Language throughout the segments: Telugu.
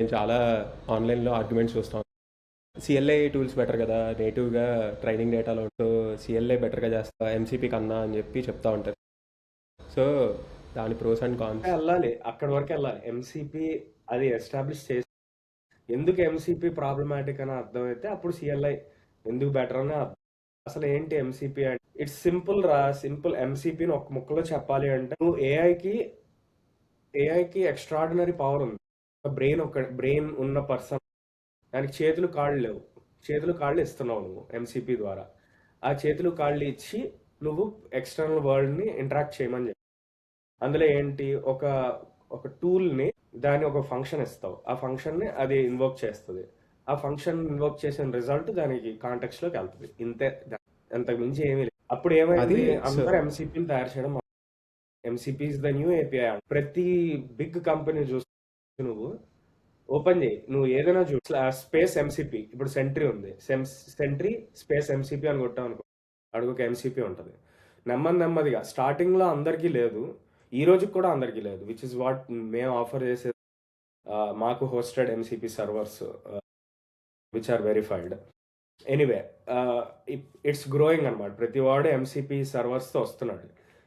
నేను చాలా ఆన్లైన్లో ఆర్గ్యుమెంట్స్ చూస్తాను. సిఎల్ఐ టూల్స్ బెటర్ కదా, నేటివ్గా ట్రైనింగ్ డేటాలో ఉంటూ సిఎల్ఐ బెటర్గా చేస్తా ఎంసీపీ కన్నా అని చెప్పి చెప్తా ఉంటారు. సో దాని ప్రోస్ అండ్ కాన్స్. వెళ్ళాలి, అక్కడి వరకు వెళ్ళాలి. ఎంసీపీ అది ఎస్టాబ్లిష్ చేసి ఎందుకు ఎంసీపీ ప్రాబ్లమాటిక్ అని అర్థమైతే అప్పుడు సిఎల్ఐ ఎందుకు బెటర్ అని అసలు ఏంటి ఎంసీపీ అంటే ఇట్స్ సింపుల్ రా. సింపుల్ ఎంసీపీని ఒక ముక్కలో చెప్పాలి అంటే నువ్వు ఏఐకి ఎక్స్ట్రాడినరీ పవర్ ఉంది. బ్రెయిన్ ఉన్న పర్సన్, దానికి చేతులు కాళ్ళు లేవు, చేతులు కాళ్ళు ఇస్తున్నావు నువ్వు ఎంసీపీ ద్వారా. ఆ చేతులు కాళ్ళు ఇచ్చి నువ్వు ఎక్స్టర్నల్ వరల్డ్ని ఇంటరాక్ట్ చేయమని చెప్పి అందులో ఏంటి ఒక టూల్ని దాని ఒక ఫంక్షన్ ఇస్తావు, ఆ ఫంక్షన్ని అది ఇన్వోక్ చేస్తుంది. ఆ ఫంక్షన్ ఇన్వోక్ చేసిన రిజల్ట్ దానికి కాంటెక్స్లోకి వెళ్తుంది. ఇంతే, అంతకు మించి ఏమీ లేదు. అప్పుడు ఏమైంది, అందరూ ఎంసీపీని తయారు చేయడం. MCP is the new API. ప్రతి బిగ్ కంపెనీ చూసి నువ్వు ఓపెన్ చేయి, నువ్వు ఏదైనా చూ స్పేస్ ఎంసీపీ. ఇప్పుడు సెంట్రీ ఉంది, సెంట్రీ స్పేస్ ఎంసీపీ అని కొట్టావు అనుకో, అడుగుకి ఎంసీపీ ఉంటుంది. నెమ్మదిగా స్టార్టింగ్లో అందరికీ లేదు, ఈ రోజుకి కూడా అందరికీ లేదు. విచ్ ఇస్ వాట్ మేము ఆఫర్ చేసేది. మాకు hosted MCP servers which are verified. Anyway, it's growing అనమాట. ప్రతి వాడు ఎంసీపీ సర్వర్స్తో వస్తున్నాడు.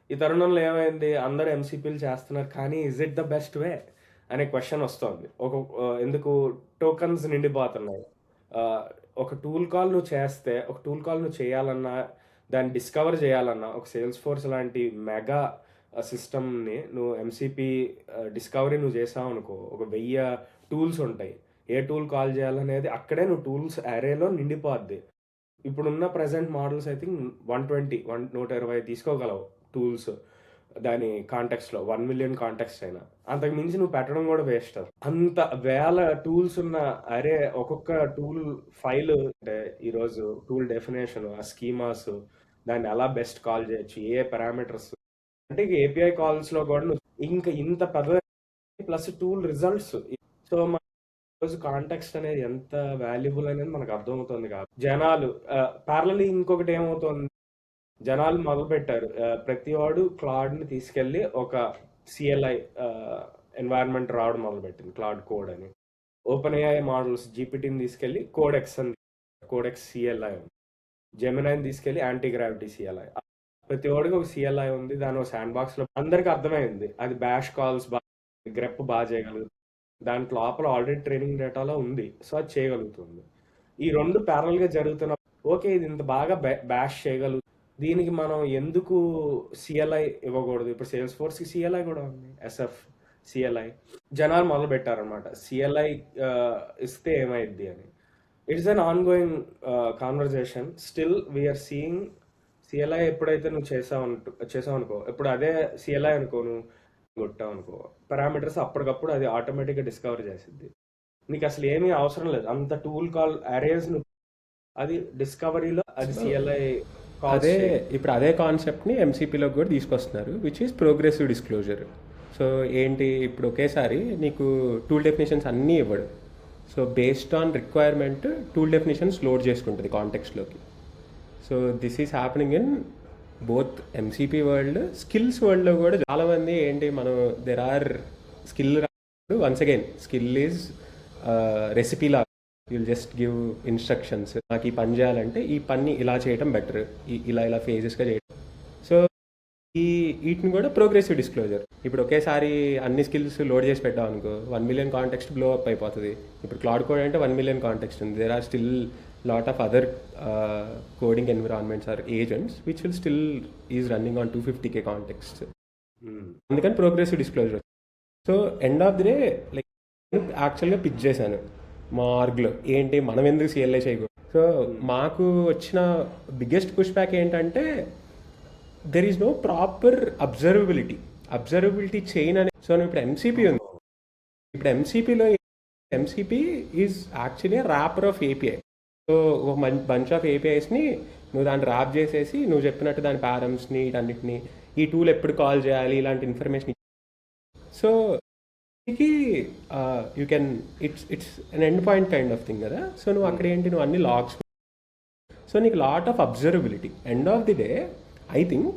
ఈ తరుణంలో ఏమైంది, అందరూ ఎంసీపీలు చేస్తున్నారు, కానీ is it the best way అనే క్వశ్చన్ వస్తుంది. ఎందుకు టోకన్స్ నిండిపోతున్నాయి. ఒక టూల్ కాల్ నువ్వు చేయాలన్నా, దాన్ని డిస్కవర్ చేయాలన్నా, ఒక సేల్స్ ఫోర్స్ లాంటి మెగా సిస్టమ్ని నువ్వు ఎంసీపీ డిస్కవరీ నువ్వు చేసావు అనుకో, 1000 టూల్స్ ఉంటాయి. ఏ టూల్ కాల్ చేయాలనేది అక్కడే నువ్వు టూల్స్ అరేలో నిండిపోద్ది. ఇప్పుడున్న ప్రజెంట్ మోడల్స్ ఐ థింక్ 120 తీసుకోగలవు టూల్స్ దాని కాంటెక్స్లో. 1 మిలియన్ కాంటెక్స్ట్ అయినా అంతకు మించి నువ్వు పెట్టడం కూడా వేస్ట్. అంత వేల టూల్స్ ఉన్న అరే, ఒక్కొక్క టూల్ ఫైల్ అంటే ఈరోజు టూల్ డెఫినేషన్, ఆ స్కీమాస్, దాన్ని ఎలా బెస్ట్ కాల్ చేయొచ్చు, ఏ పారామీటర్స్ అంటే ఏపీఐ కాల్స్లో కూడా నువ్వు ఇంకా ఇంత పెద్ద ప్లస్ టూల్ రిజల్ట్స్. సో రోజు కాంటెక్స్ట్ అనేది ఎంత వాల్యుబుల్ అనేది మనకు అర్థమవుతుంది కాదు. జనాలు ప్యారలీ ఇంకొకటి ఏమవుతుంది, జనాలు మొదలు పెట్టారు, ప్రతి వాడు క్లాడ్ని తీసుకెళ్ళి ఒక సిఎల్ఐ ఎన్వైరన్మెంట్ రావడం మొదలుపెట్టింది, క్లాడ్ కోడ్ అని. ఓపెన్ ఏఐ మోడల్స్ జీపీటీని తీసుకెళ్ళి కోడెక్స్ సిఎల్ఐ ఉంది. జెమినైని తీసుకెళ్ళి యాంటీ గ్రావిటీ సిఎల్ఐ. ప్రతి వాడికి ఒక సిఎల్ఐ ఉంది, దాని ఒక శాండ్ బాక్స్ లో అందరికి అర్థమైంది. అది బ్యాష్ కాల్స్ గ్రెప్ బాగా చేయగలుగుతుంది, దాంట్లో లోపల ఆల్రెడీ ట్రైనింగ్ డేటాలో ఉంది, సో అది చేయగలుగుతుంది. ఈ రెండు ప్యారల్ గా జరుగుతున్న ఓకే, ఇది ఇంత బాగా బ్యాష్ చేయగలుగుతుంది, దీనికి మనం ఎందుకు సిఎల్ఐ ఇవ్వకూడదు? ఇప్పుడు సేల్స్ ఫోర్స్ కి సిఎల్ఐ కూడా ఉంది, ఎస్ఎఫ్ సిఎల్ఐ. జనాలు మొదలు పెట్టారనమాట, సిఎల్ఐ ఇస్తే ఏమైద్ది అని. It's an ongoing conversation. Still we're seeing CLI ఎప్పుడైతే నువ్వు చేసావు అనుకో, ఇప్పుడు అదే సిఎల్ఐ అనుకో, నువ్వు కొట్టావు అనుకో, పారామీటర్స్ అప్పటికప్పుడు అది ఆటోమేటిక్గా డిస్కవర్ చేసిద్ది. నీకు అసలు ఏమీ అవసరం లేదు, అంత టూల్ కాల్ అరేస్ అది డిస్కవరీలో అది సిఎల్ఐ. ఇప్పుడు అదే కాన్సెప్ట్ని ఎంసీపీలో కూడా తీసుకొస్తున్నారు, which is progressive disclosure. So ఏంటి, ఇప్పుడు ఒకేసారి నీకు టూల్ డెఫినేషన్స్ అన్నీ ఇవ్వడు. So based on requirement tool definitions load చేసుకుంటుంది కాంటెక్స్ట్లోకి. So this is happening in both MCP world, skills వరల్డ్లో కూడా. చాలామంది ఏంటి, మనం there are skill, once again skill is recipe లా. యుల్ జస్ట్ గివ్ ఇన్స్ట్రక్షన్స్, నాకు ఈ పని చేయాలంటే ఈ పని ఇలా చేయడం బెటర్, ఇలా ఫేజెస్గా చేయడం. సో వీటిని కూడా ప్రోగ్రెసివ్ డిస్క్లోజర్. ఇప్పుడు ఒకేసారి అన్ని స్కిల్స్ లోడ్ చేసి పెట్టాం అనుకో, 1 మిలియన్ కాంటెక్స్ట్ బ్లో అప్ అయిపోతుంది. ఇప్పుడు క్లౌడ్ కోడ్ అంటే 1 మిలియన్ కాంటెక్స్ట్ ఉంది. There are still lot of other coding environments or agents which will still is running on 250k context. అందుకని progressive disclosure. So end of the day like యాక్చువల్గా పిచ్ చేశాను మా ఆర్గ్లో, ఏంటి మనం ఎందుకు సిఎల్ఐ చేయకూడదు. సో మాకు వచ్చిన బిగ్గెస్ట్ పుష్ బ్యాక్ ఏంటంటే there is no proper observability chain అనే. సో ఇప్పుడు ఎంసీపీ ఉంది, ఇప్పుడు MCP is actually wrapper of API. So ఒక బంచ్ ఆఫ్ ఏపీఐస్ని నువ్వు దాన్ని ర్యాప్ చేసేసి నువ్వు చెప్పినట్టు దాని పారమ్స్ని వీటన్నిటిని, ఈ టూల్ ఎప్పుడు కాల్ చేయాలి, ఇలాంటి ఇన్ఫర్మేషన్. సో ఇది you can it's an end point kind of thing కదా. సో నువ్వు అక్కడ ఏంటి, నువ్వు అన్ని లాగ్స్, సో నీకు lot of observability. End of the day I think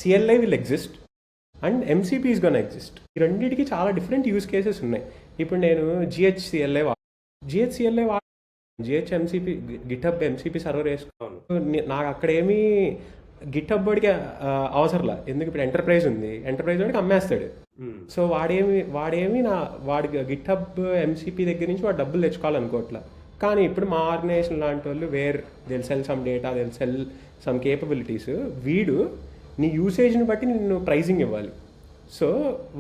CLI will exist and MCP is gonna exist. ఈ రెండింటికి చాలా డిఫరెంట్ యూస్ కేసెస్ ఉన్నాయి. ఇప్పుడు నేను జిహెచ్సిఎల్ఏ GH MCP GitHub MCP server వేసుకోను. నాకు అక్కడ ఏమీ గిటబ్ వాడికి అవసరంలా, ఎందుకు ఇప్పుడు ఎంటర్ప్రైజ్ ఉంది, ఎంటర్ప్రైజ్ వాడికి అమ్మేస్తాడు. సో వాడేమి వాడి గిటబ్ ఎంసీపీ దగ్గర నుంచి వాడు డబ్బులు తెచ్చుకోవాలనుకోవట్లా. కానీ ఇప్పుడు మా ఆర్గనైజేషన్ లాంటి వాళ్ళు they'll sell some data, they'll sell some capabilities, వీడు నీ యూసేజ్ని బట్టి నిన్ను ప్రైజింగ్ ఇవ్వాలి. సో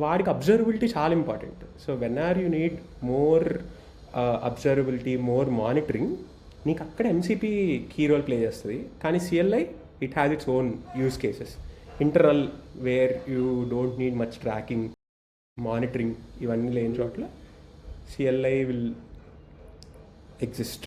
వాడికి అబ్జర్వబిలిటీ చాలా important. So when are you need more observability, more monitoring, నీకు అక్కడ ఎంసీపీ కీ రోల్ ప్లే చేస్తుంది. కానీ CLI it has its own use cases, internal where you don't need much tracking, monitoring, ఇవన్నీ లేని చోట్ల సిఎల్ఐ విల్ exist.